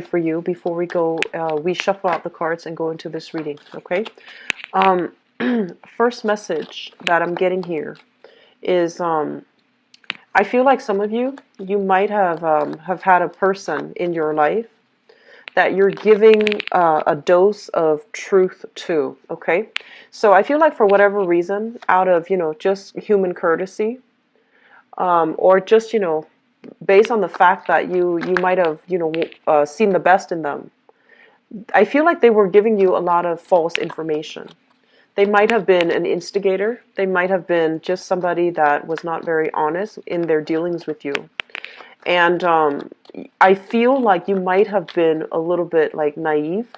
for you before we go, we shuffle out the cards and go into this reading, okay? First message that I'm getting here is I feel like some of you, you might have had a person in your life that you're giving a dose of truth to, okay? So I feel like for whatever reason, out of, just human courtesy, or just, based on the fact that you might have, seen the best in them, I feel like they were giving you a lot of false information. They might have been an instigator. They might have been just somebody that was not very honest in their dealings with you. And I feel like you might have been a little bit like naive,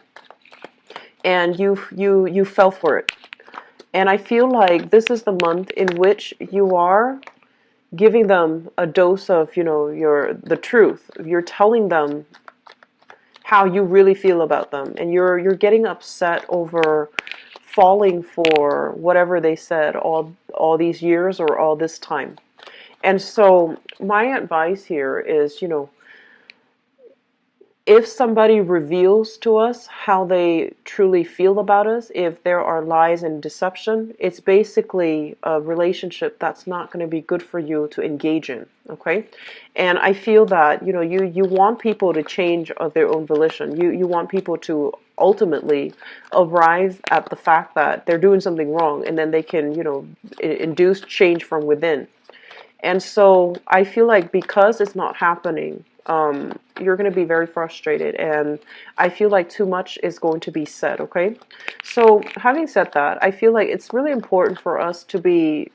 and you fell for it. And I feel like this is the month in which you are giving them a dose of, the truth. You're telling them how you really feel about them, and you're getting upset over falling for whatever they said all these years or all this time. And so my advice here is, if somebody reveals to us how they truly feel about us, if there are lies and deception, it's basically a relationship that's not going to be good for you to engage in, okay? And I feel that, you want people to change of their own volition. You want people to ultimately arrive at the fact that they're doing something wrong, and then they can, induce change from within. And so I feel like because it's not happening, you're going to be very frustrated, and I feel like too much is going to be said, okay? So having said that, I feel like it's really important for us to be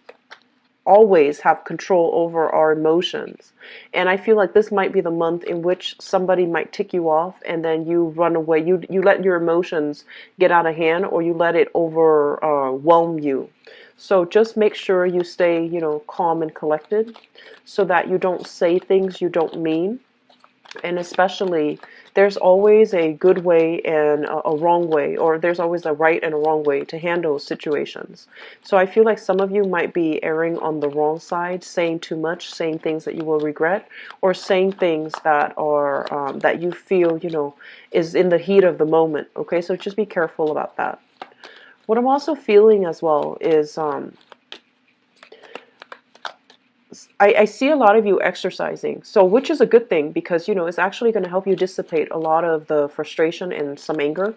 always have control over our emotions. And I feel like this might be the month in which somebody might tick you off, and then you run away. You let your emotions get out of hand, or you let it overwhelm you. So just make sure you stay, calm and collected, so that you don't say things you don't mean. And especially, there's always a good way and a wrong way, or there's always a right and a wrong way to handle situations. So I feel like some of you might be erring on the wrong side, saying too much, saying things that you will regret, or saying things that are that you feel, is in the heat of the moment. Okay, so just be careful about that. What I'm also feeling as well is I see a lot of you exercising, so which is a good thing, because it's actually going to help you dissipate a lot of the frustration and some anger,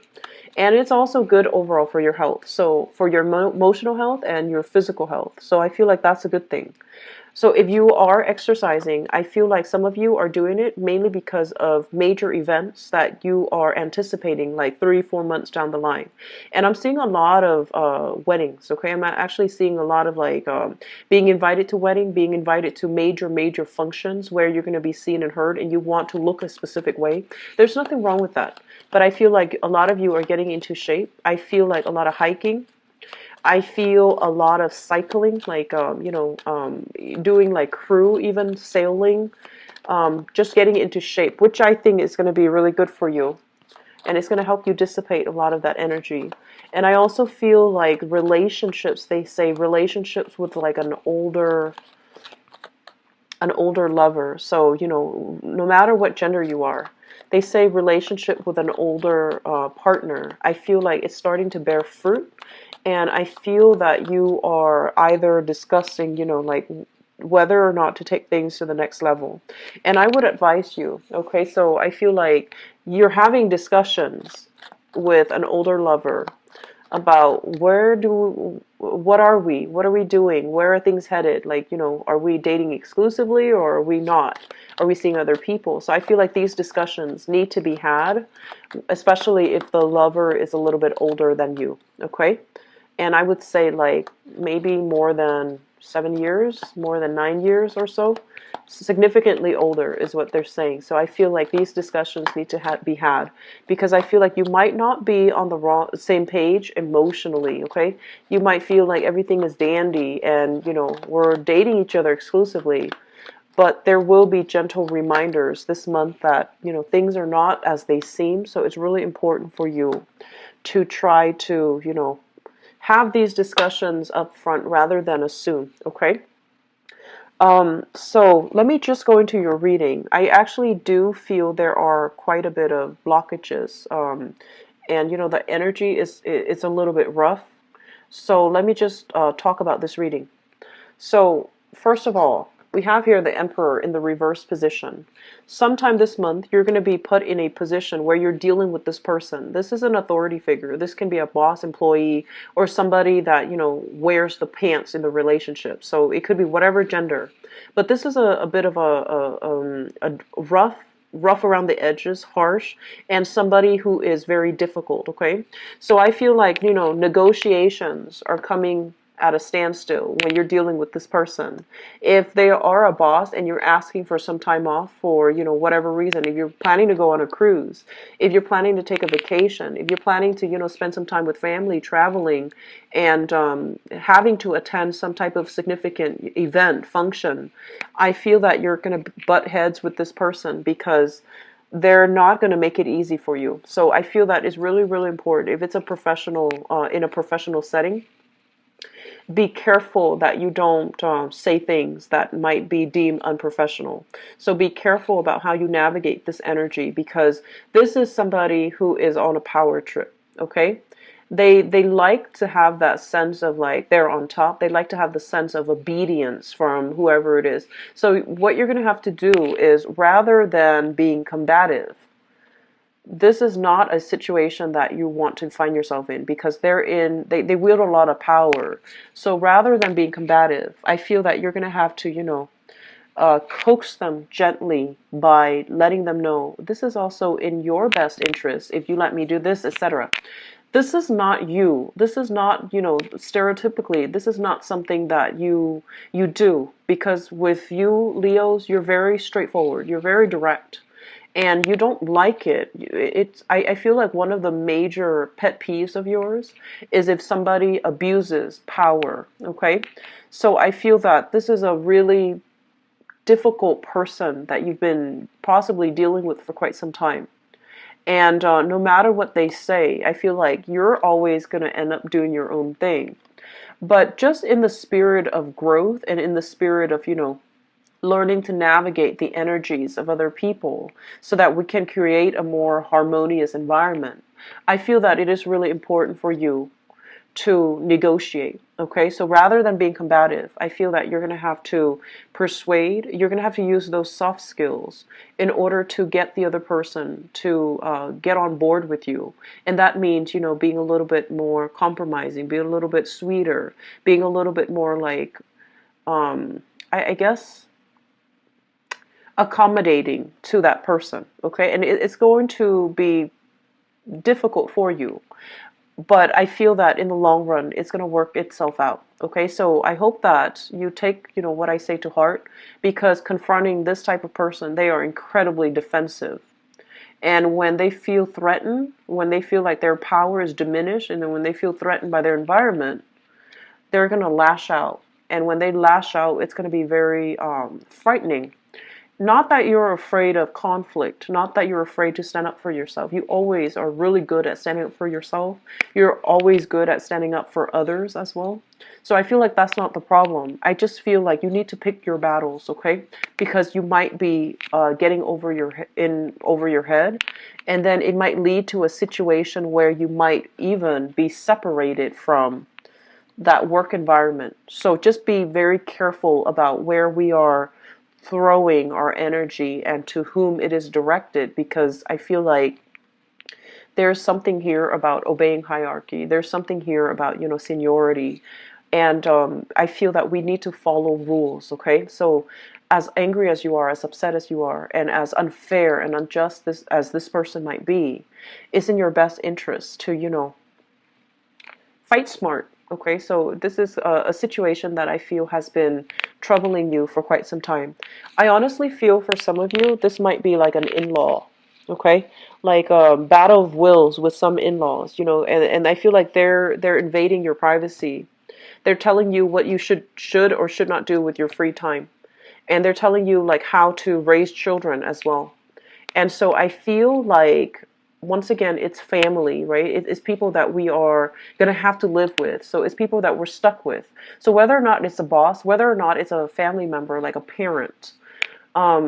and it's also good overall for your health, so for your emotional health and your physical health. So I feel like that's a good thing. So if you are exercising, I feel like some of you are doing it mainly because of major events that you are anticipating, like 3-4 months down the line. And I'm seeing a lot of weddings, okay? I'm actually seeing a lot of like being invited to wedding, being invited to major functions where you're going to be seen and heard, and you want to look a specific way. There's nothing wrong with that. But I feel like a lot of you are getting into shape. I feel like a lot of hiking. I feel a lot of cycling, like, doing like crew, even sailing, just getting into shape, which I think is going to be really good for you. And it's going to help you dissipate a lot of that energy. And I also feel like relationships, they say relationships with like an older lover. So, no matter what gender you are, they say relationship with an older partner. I feel like it's starting to bear fruit. And I feel that you are either discussing, like whether or not to take things to the next level. And I would advise you, okay, so I feel like you're having discussions with an older lover about what are we doing, where are things headed, like, are we dating exclusively, or are we not, are we seeing other people? So I feel like these discussions need to be had, especially if the lover is a little bit older than you, okay? And I would say like maybe more than 7 years, more than 9 years or so. Significantly older is what they're saying. So I feel like these discussions need to be had, because I feel like you might not be on the same page emotionally, okay? You might feel like everything is dandy and, we're dating each other exclusively. But there will be gentle reminders this month that, things are not as they seem. So it's really important for you to try to, have these discussions up front rather than assume, okay? So let me just go into your reading. I actually do feel there are quite a bit of blockages. And the energy is a little bit rough. So let me just talk about this reading. So, first of all, we have here the Emperor in the reverse position. Sometime this month, you're going to be put in a position where you're dealing with this person. This is an authority figure. This can be a boss, employee, or somebody that, wears the pants in the relationship. So it could be whatever gender. But this is a bit of a rough around the edges, harsh, and somebody who is very difficult, okay? So I feel like, negotiations are coming at a standstill when you're dealing with this person. If they are a boss and you're asking for some time off for, whatever reason, if you're planning to go on a cruise, if you're planning to take a vacation, if you're planning to, spend some time with family, traveling, and having to attend some type of significant event, function, I feel that you're going to butt heads with this person because they're not going to make it easy for you. So I feel that is really, really important. If it's a professional, in a professional setting, be careful that you don't say things that might be deemed unprofessional. So be careful about how you navigate this energy, because this is somebody who is on a power trip, okay? They like to have that sense of like they're on top. They like to have the sense of obedience from whoever it is. So what you're going to have to do is, rather than being combative, this is not a situation that you want to find yourself in, because they wield a lot of power. So rather than being combative, I feel that you're going to have to, coax them gently by letting them know this is also in your best interest if you let me do this, etc. This is not you. This is not, stereotypically, this is not something that you do, because with you, Leos, you're very straightforward. You're very direct. And you don't like it. I feel like one of the major pet peeves of yours is if somebody abuses power, okay? So I feel that this is a really difficult person that you've been possibly dealing with for quite some time. And no matter what they say, I feel like you're always going to end up doing your own thing. But just in the spirit of growth and in the spirit of, learning to navigate the energies of other people so that we can create a more harmonious environment, I feel that it is really important for you to negotiate. Okay, so rather than being combative, I feel that you're going to have to persuade. You're going to have to use those soft skills in order to get the other person to get on board with you. And that means, being a little bit more compromising, being a little bit sweeter, being a little bit more like, I guess, accommodating to that person, okay? And it's going to be difficult for you, but I feel that in the long run, it's going to work itself out, okay? So I hope that you take, what I say to heart, because confronting this type of person, they are incredibly defensive. And when they feel threatened, when they feel like their power is diminished, and then when they feel threatened by their environment, they're going to lash out. And when they lash out, it's going to be very frightening. Not that you're afraid of conflict, not that you're afraid to stand up for yourself. You always are really good at standing up for yourself. You're always good at standing up for others as well. So I feel like that's not the problem. I just feel like you need to pick your battles, okay? Because you might be getting over your head, and then it might lead to a situation where you might even be separated from that work environment. So just be very careful about where we are throwing our energy and to whom it is directed, because I feel like there's something here about obeying hierarchy. There's something here about, seniority. And I feel that we need to follow rules, okay? So as angry as you are, as upset as you are, and as unfair and unjust as this person might be, it's in your best interest to, fight smart. Okay, so this is a situation that I feel has been troubling you for quite some time. I honestly feel for some of you, this might be like an in-law, okay? Like a battle of wills with some in-laws, and I feel like they're invading your privacy. They're telling you what you should or should not do with your free time. And they're telling you like how to raise children as well. And so I feel like once again, it's family, right? It's people that we are going to have to live with. So it's people that we're stuck with. So whether or not it's a boss, whether or not it's a family member, like a parent,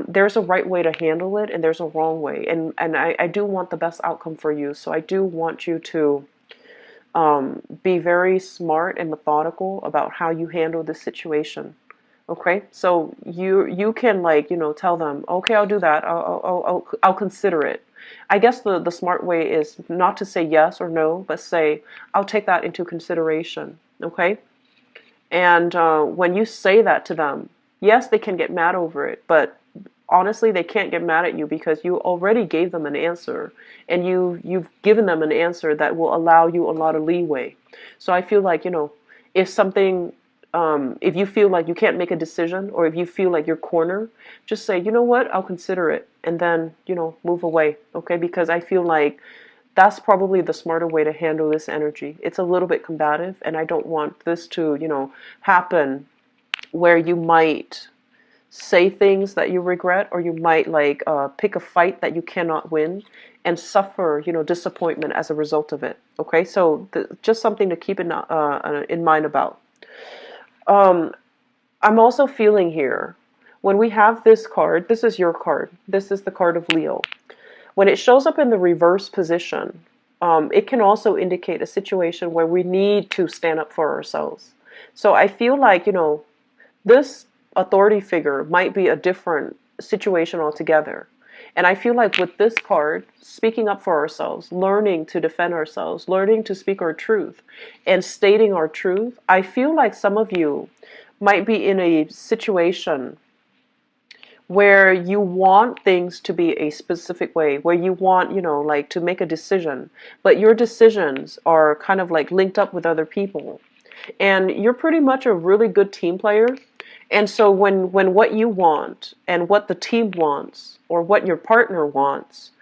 there's a right way to handle it and there's a wrong way. And I do want the best outcome for you. So I do want you to be very smart and methodical about how you handle this situation. Okay, so you can, like, tell them, okay, I'll do that. I'll consider it. I guess the smart way is not to say yes or no, but say, I'll take that into consideration. Okay, and when you say that to them, yes, they can get mad over it, but honestly, they can't get mad at you because you already gave them an answer, and you've given them an answer that will allow you a lot of leeway. So I feel like, if something, if you feel like you can't make a decision, or if you feel like you're cornered, just say, you know what, I'll consider it, and then, move away, okay? Because I feel like that's probably the smarter way to handle this energy. It's a little bit combative, and I don't want this to, happen where you might say things that you regret, or you might, like, pick a fight that you cannot win and suffer, disappointment as a result of it. Okay, so just something to keep in mind about. Um, I'm also feeling here, when we have this card, this is your card. This is the card of Leo. When it shows up in the reverse position, it can also indicate a situation where we need to stand up for ourselves. So I feel like, this authority figure might be a different situation altogether. And I feel like with this card, speaking up for ourselves, learning to defend ourselves, learning to speak our truth, and stating our truth, I feel like some of you might be in a situation where you want things to be a specific way, where you want, like, to make a decision, but your decisions are kind of like linked up with other people. And you're pretty much a really good team player. And so when what you want and what the team wants, or what your partner wants,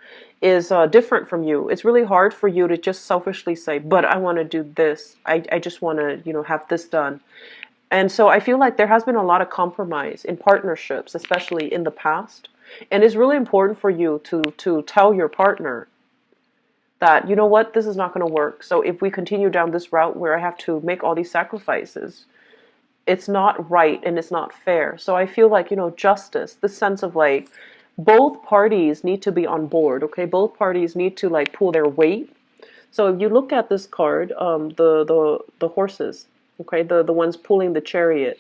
is different from you, it's really hard for you to just selfishly say, but I want to do this. I just want to, have this done. And so I feel like there has been a lot of compromise in partnerships, especially in the past. And it's really important for you to tell your partner that, you know what, this is not going to work. So if we continue down this route where I have to make all these sacrifices, it's not right and it's not fair. So I feel like, justice, this sense of, like, both parties need to be on board, okay? Both parties need to, like, pull their weight. So if you look at this card, the horses, okay, the ones pulling the chariot,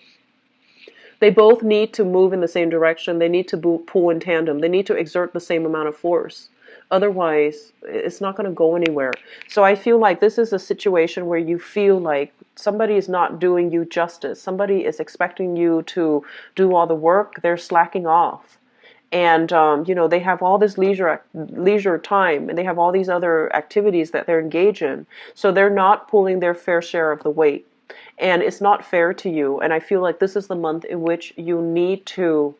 they both need to move in the same direction. They need to pull in tandem. They need to exert the same amount of force. Otherwise, it's not going to go anywhere. So I feel like this is a situation where you feel like somebody is not doing you justice. Somebody is expecting you to do all the work. They're slacking off. And, they have all this leisure time, and they have all these other activities that they're engaged in. So they're not pulling their fair share of the weight. And it's not fair to you. And I feel like this is the month in which you need to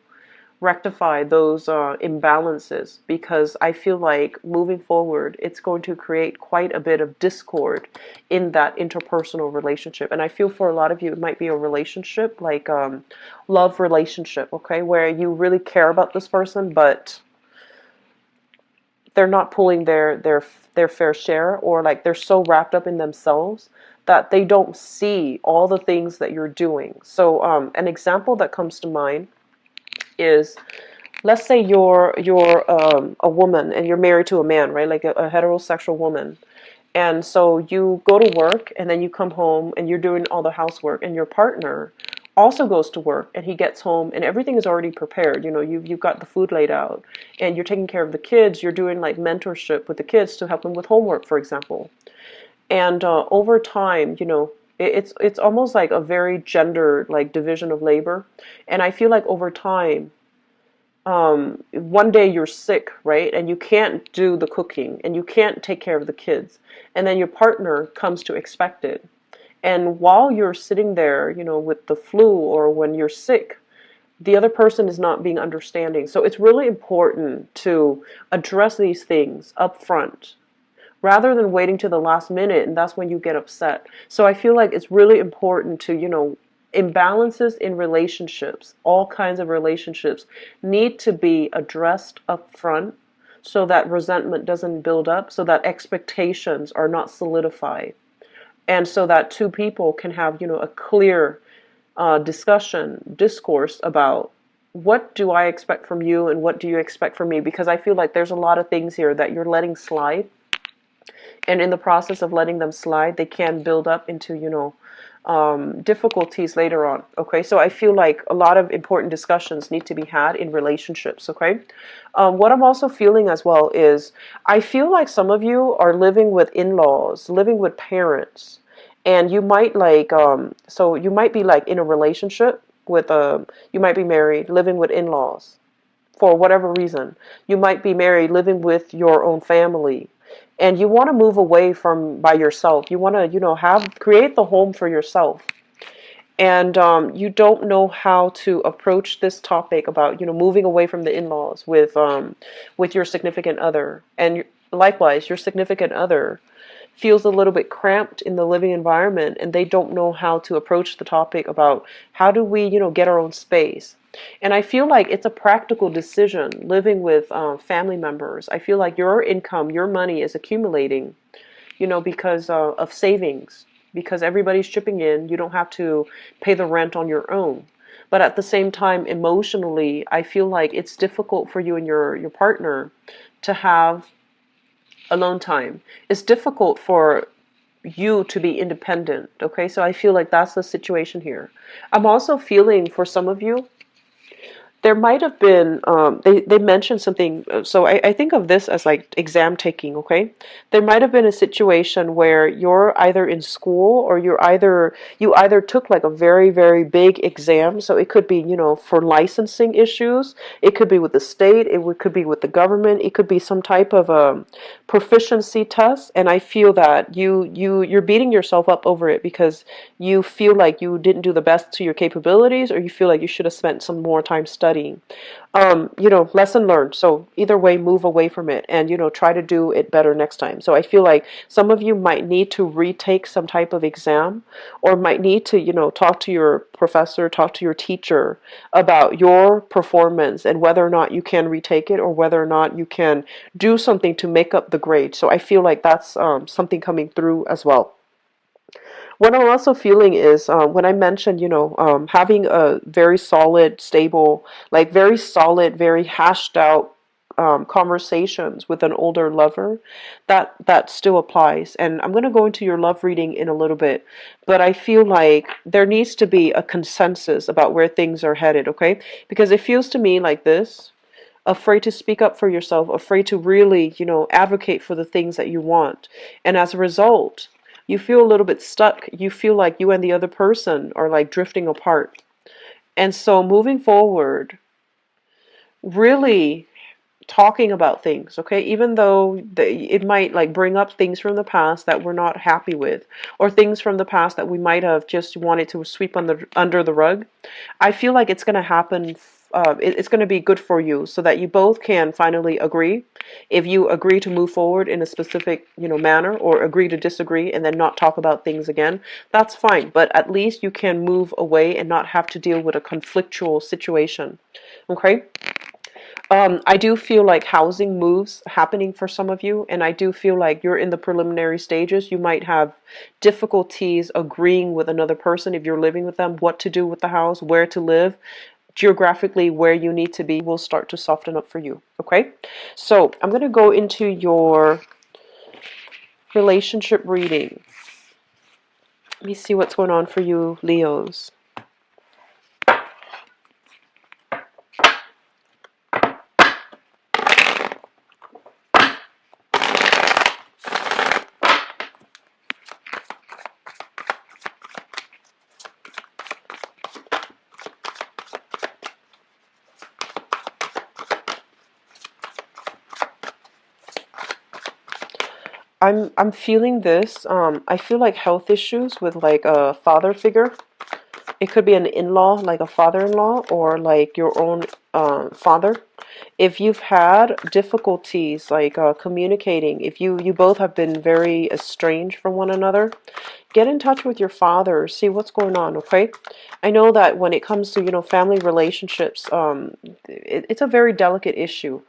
rectify those imbalances, because I feel like moving forward, it's going to create quite a bit of discord in that interpersonal relationship. And I feel for a lot of you, it might be a relationship, like love relationship, okay, where you really care about this person, but they're not pulling their fair share, or like they're so wrapped up in themselves that they don't see all the things that you're doing. So an example that comes to mind is, let's say you're a woman and you're married to a man, right? Like a heterosexual woman. And so you go to work and then you come home and you're doing all the housework, and your partner also goes to work and he gets home and everything is already prepared. You've got the food laid out and you're taking care of the kids. You're doing, like, mentorship with the kids to help them with homework, for example. And over time, it's almost like a very gendered, like, division of labor. And I feel like over time, one day you're sick, right? And you can't do the cooking and you can't take care of the kids. And then your partner comes to expect it. And while you're sitting there, with the flu, or when you're sick, the other person is not being understanding. So it's really important to address these things up front, rather than waiting to the last minute, and that's when you get upset. So I feel like it's really important to, imbalances in relationships, all kinds of relationships, need to be addressed up front, so that resentment doesn't build up, so that expectations are not solidified, and so that two people can have, a clear discourse about what do I expect from you and what do you expect from me, because I feel like there's a lot of things here that you're letting slide, and in the process of letting them slide, they can build up into, difficulties later on. Okay, so I feel like a lot of important discussions need to be had in relationships. Okay, what I'm also feeling as well is I feel like some of you are living with in-laws, living with parents, and you might so you might be like in a relationship with you might be married, living with in-laws for whatever reason. You might be married, living with your own family, and you want to move away from by yourself. You want to, have create the home for yourself, and you don't know how to approach this topic about, moving away from the in-laws with your significant other, and likewise, your significant other feels a little bit cramped in the living environment, and they don't know how to approach the topic about how do we, get our own space. And I feel like it's a practical decision living with family members. I feel like your income, your money is accumulating, because of savings, because everybody's chipping in. You don't have to pay the rent on your own. But at the same time, emotionally, I feel like it's difficult for you and your partner to have alone time. It's difficult for you to be independent. Okay, so I feel like that's the situation here. I'm also feeling for some of you, there might have been, they mentioned something, so I think of this as like exam taking, okay? There might have been a situation where you're either in school or you either took like a very, very big exam, so it could be, for licensing issues, it could be with the state, could be with the government, it could be some type of proficiency test, and I feel that you're beating yourself up over it because you feel like you didn't do the best to your capabilities, or you feel like you should have spent some more time studying. Lesson learned. So either way, move away from it and, try to do it better next time. So I feel like some of you might need to retake some type of exam, or might need to, talk to your professor, talk to your teacher about your performance and whether or not you can retake it, or whether or not you can do something to make up the grade. So I feel like that's something coming through as well. What I'm also feeling is when I mentioned, having a very solid, stable, like very solid, very hashed out conversations with an older lover, that still applies. And I'm going to go into your love reading in a little bit, but I feel like there needs to be a consensus about where things are headed, okay? Because it feels to me like this: afraid to speak up for yourself, afraid to really, advocate for the things that you want. And as a result, you feel a little bit stuck. You feel like you and the other person are like drifting apart. And so moving forward, really talking about things, okay? Even though it might like bring up things from the past that we're not happy with, or things from the past that we might have just wanted to sweep under the rug. I feel like it's going to happen. It's going to be good for you, so that you both can finally agree. If you agree to move forward in a specific, manner, or agree to disagree and then not talk about things again, that's fine. But at least you can move away and not have to deal with a conflictual situation. Okay? I do feel like housing moves happening for some of you, and I do feel like you're in the preliminary stages. You might have difficulties agreeing with another person if you're living with them, what to do with the house, where to live, geographically where you need to be will start to soften up for you. Okay, so I'm going to go into your relationship reading. Let me see what's going on for you, Leos. I'm feeling this. I feel like health issues with like a father figure. It could be an in-law, like a father-in-law, or like your own father. If you've had difficulties like communicating, if you both have been very estranged from one another, get in touch with your father, see what's going on, okay? I know that when it comes to, family relationships, it's a very delicate issue,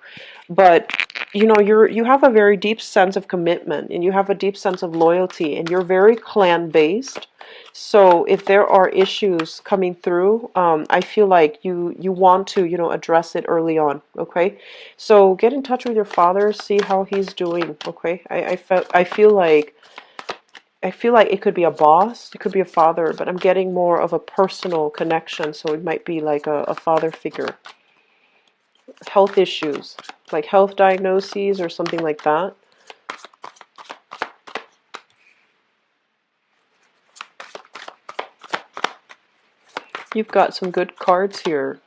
but you have a very deep sense of commitment, and you have a deep sense of loyalty, and you're very clan based. So if there are issues coming through, I feel like you want to address it early on. Okay, so get in touch with your father, see how he's doing. Okay, I feel like it could be a boss, it could be a father, but I'm getting more of a personal connection, so it might be like a father figure. Health issues, like health diagnoses or something like that. You've got some good cards here.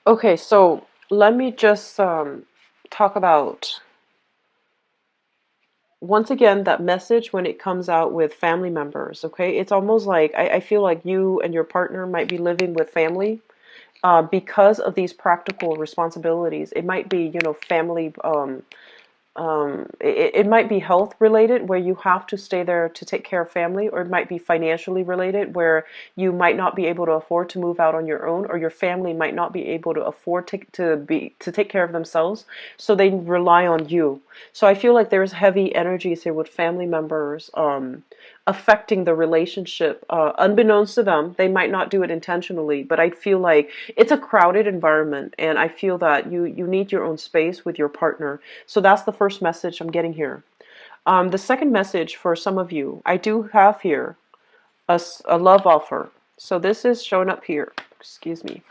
Okay, so let me just talk about once again that message when it comes out with family members. Okay, it's almost like I feel like you and your partner might be living with family because of these practical responsibilities. It might be, family. It might be health related where you have to stay there to take care of family, or it might be financially related where you might not be able to afford to move out on your own, or your family might not be able to afford to take care of themselves, so they rely on you. So I feel like there's heavy energies here with family members affecting the relationship, unbeknownst to them. They might not do it intentionally, but I feel like it's a crowded environment, and I feel that you need your own space with your partner. So that's the first message I'm getting here. The second message for some of you, I do have here a love offer. So this is showing up here. Excuse me.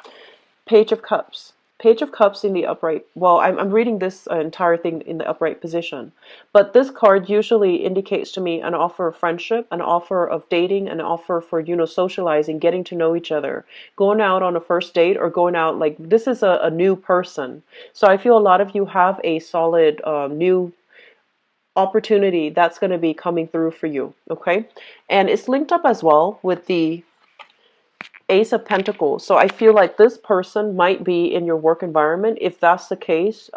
Page of Cups. Page of Cups in the upright. Well, I'm reading this entire thing in the upright position. But this card usually indicates to me an offer of friendship, an offer of dating, an offer for, socializing, getting to know each other, going out on a first date, or going out like this is a new person. So I feel a lot of you have a solid new opportunity that's going to be coming through for you. Okay. And it's linked up as well with the Ace of Pentacles. So I feel like this person might be in your work environment. If that's the case,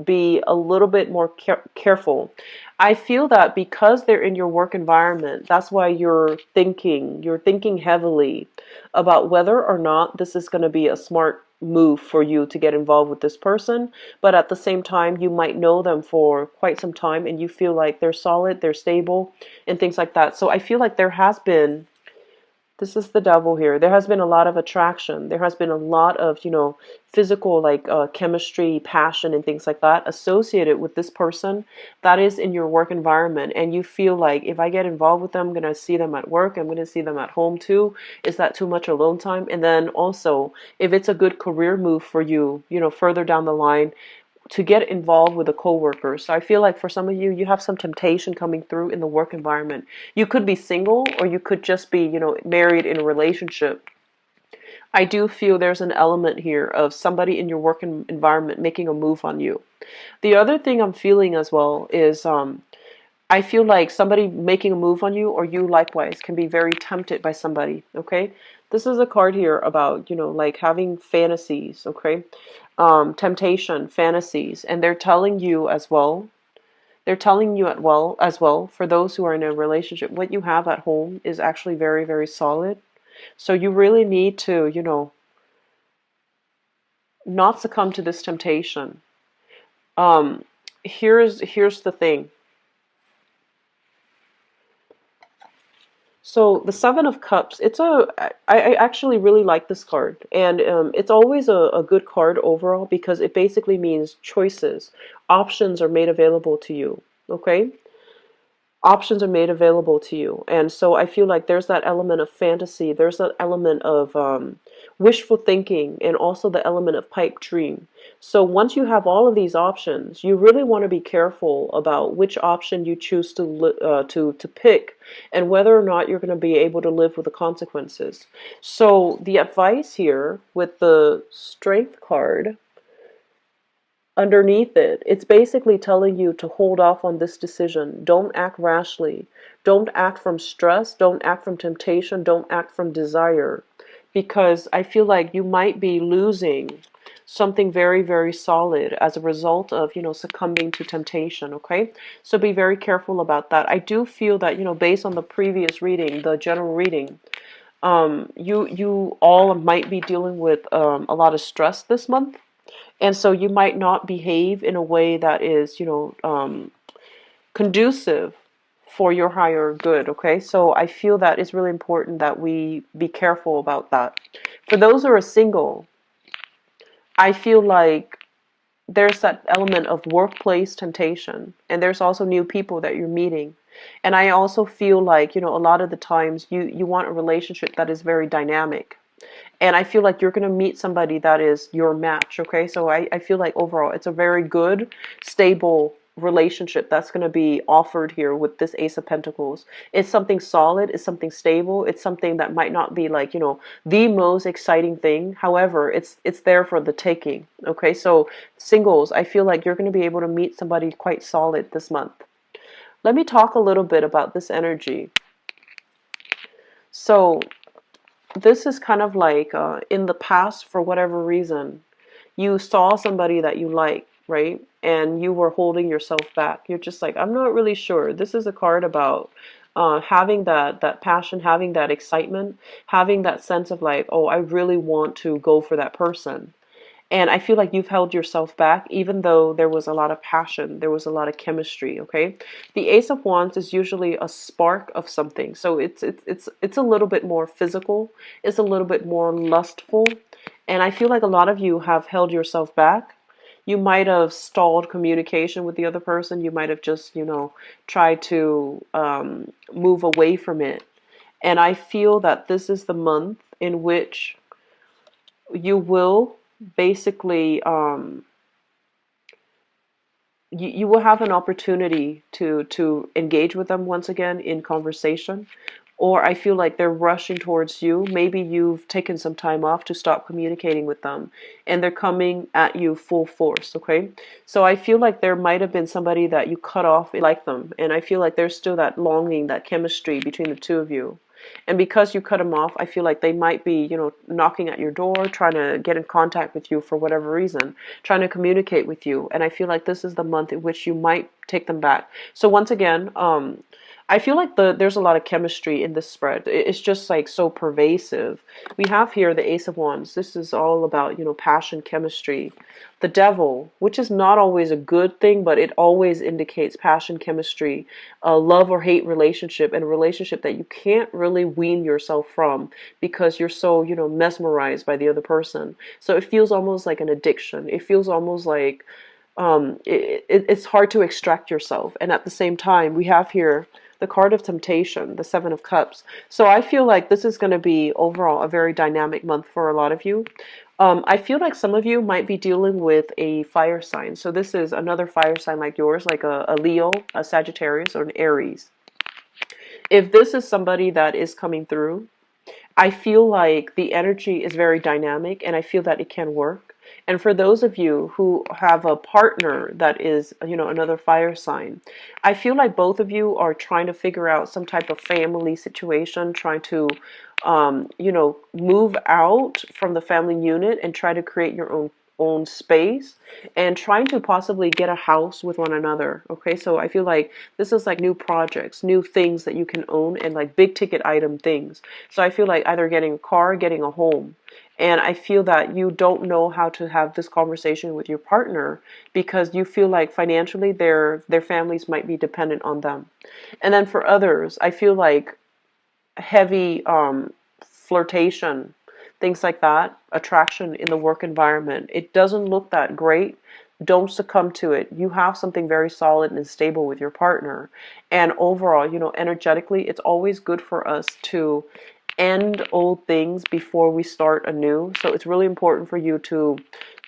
be a little bit more careful. I feel that because they're in your work environment, that's why you're thinking heavily about whether or not this is going to be a smart move for you to get involved with this person. But at the same time, you might know them for quite some time and you feel like they're solid, they're stable, and things like that. So I feel like there has been, this is the devil here. There has been a lot of attraction. There has been a lot of, physical, like chemistry, passion, and things like that associated with this person that is in your work environment. And you feel like if I get involved with them, I'm going to see them at work. I'm going to see them at home too. Is that too much alone time? And then also, if it's a good career move for you, further down the line, to get involved with a coworker. So I feel like for some of you, you have some temptation coming through in the work environment. You could be single, or you could just be, married in a relationship. I do feel there's an element here of somebody in your work environment making a move on you. The other thing I'm feeling as well is I feel like somebody making a move on you, or you likewise, can be very tempted by somebody. Okay, this is a card here about, like having fantasies. Okay, temptation, fantasies, and they're telling you as well. They're telling you as well for those who are in a relationship, what you have at home is actually very, very solid. So you really need to, not succumb to this temptation. Um, here's the thing. So the Seven of Cups, I actually really like this card, and it's always a good card overall because it basically means choices, options are made available to you. Okay, options are made available to you, and so I feel like there's that element of fantasy, there's that element of wishful thinking, and also the element of pipe dream. So once you have all of these options, you really want to be careful about which option you choose to pick, and whether or not you're going to be able to live with the consequences. So the advice here with the Strength card underneath it, it's basically telling you to hold off on this decision. Don't act rashly. Don't act from stress. Don't act from temptation. Don't act from desire. Because I feel like you might be losing something very, very solid as a result of, succumbing to temptation, okay? So be very careful about that. I do feel that, based on the previous reading, the general reading, you all might be dealing with a lot of stress this month. And so you might not behave in a way that is, conducive for your higher good, okay? So I feel that it's really important that we be careful about that. For those who are single, I feel like there's that element of workplace temptation, and there's also new people that you're meeting. And I also feel like, a lot of the times you want a relationship that is very dynamic. And I feel like you're going to meet somebody that is your match, okay? So I feel like overall it's a very good, stable relationship that's going to be offered here with this Ace of Pentacles. It's something solid, it's something stable, it's something that might not be like, the most exciting thing. However, it's there for the taking, okay? So singles, I feel like you're going to be able to meet somebody quite solid this month. Let me talk a little bit about this energy. So this is kind of like in the past, for whatever reason, you saw somebody that you like, right? And you were holding yourself back. You're just like, I'm not really sure. This is a card about having that passion, having that excitement, having that sense of like, oh, I really want to go for that person. And I feel like you've held yourself back, even though there was a lot of passion, there was a lot of chemistry, okay? The Ace of Wands is usually a spark of something. So it's a little bit more physical, it's a little bit more lustful. And I feel like a lot of you have held yourself back. You might have stalled communication with the other person. You might have just, tried to move away from it. And I feel that this is the month in which you will basically you will have an opportunity to engage with them once again in conversation. Or I feel like they're rushing towards you. Maybe you've taken some time off to stop communicating with them, and they're coming at you full force, okay? So I feel like there might have been somebody that you cut off, like them, and I feel like there's still that longing, that chemistry between the two of you. And because you cut them off, I feel like they might be, knocking at your door, trying to get in contact with you for whatever reason, trying to communicate with you. And I feel like this is the month in which you might take them back. So once again, I feel like there's a lot of chemistry in this spread. It's just like so pervasive. We have here the Ace of Wands. This is all about, passion, chemistry. The Devil, which is not always a good thing, but it always indicates passion, chemistry, a love or hate relationship, and a relationship that you can't really wean yourself from because you're so, mesmerized by the other person. So it feels almost like an addiction. It feels almost like it's hard to extract yourself. And at the same time, we have here the card of temptation, the Seven of Cups. So I feel like this is going to be overall a very dynamic month for a lot of you. I feel like some of you might be dealing with a fire sign. So this is another fire sign like yours, like a Leo, a Sagittarius, or an Aries. If this is somebody that is coming through, I feel like the energy is very dynamic, and I feel that it can work. And for those of you who have a partner that is, another fire sign, I feel like both of you are trying to figure out some type of family situation, trying to, move out from the family unit and try to create your own space, and trying to possibly get a house with one another. Okay, so I feel like this is like new projects, new things that you can own, and like big ticket item things. So I feel like either getting a car, getting a home. And I feel that you don't know how to have this conversation with your partner because you feel like financially their families might be dependent on them. And then for others, I feel like heavy flirtation, things like that, attraction in the work environment. It doesn't look that great. Don't succumb to it. You have something very solid and stable with your partner. And overall, energetically, it's always good for us to end old things before we start anew. So it's really important for you to,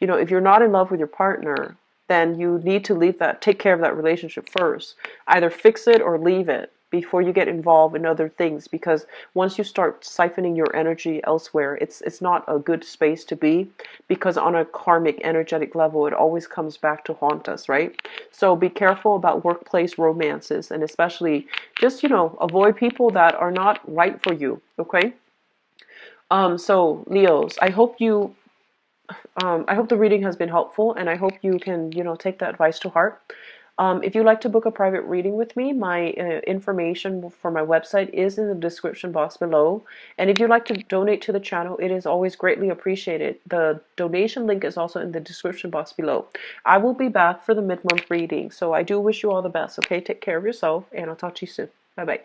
if you're not in love with your partner, then you need to take care of that relationship first. Either fix it or leave it before you get involved in other things, because once you start siphoning your energy elsewhere, it's not a good space to be, because on a karmic energetic level it always comes back to haunt us, right? So be careful about workplace romances, and especially just avoid people that are not right for you, okay? So Leos, I hope the reading has been helpful, and I hope you can, take that advice to heart. If you'd like to book a private reading with me, my information for my website is in the description box below. And if you'd like to donate to the channel, it is always greatly appreciated. The donation link is also in the description box below. I will be back for the mid-month reading, so I do wish you all the best, okay? Take care of yourself, and I'll talk to you soon. Bye-bye.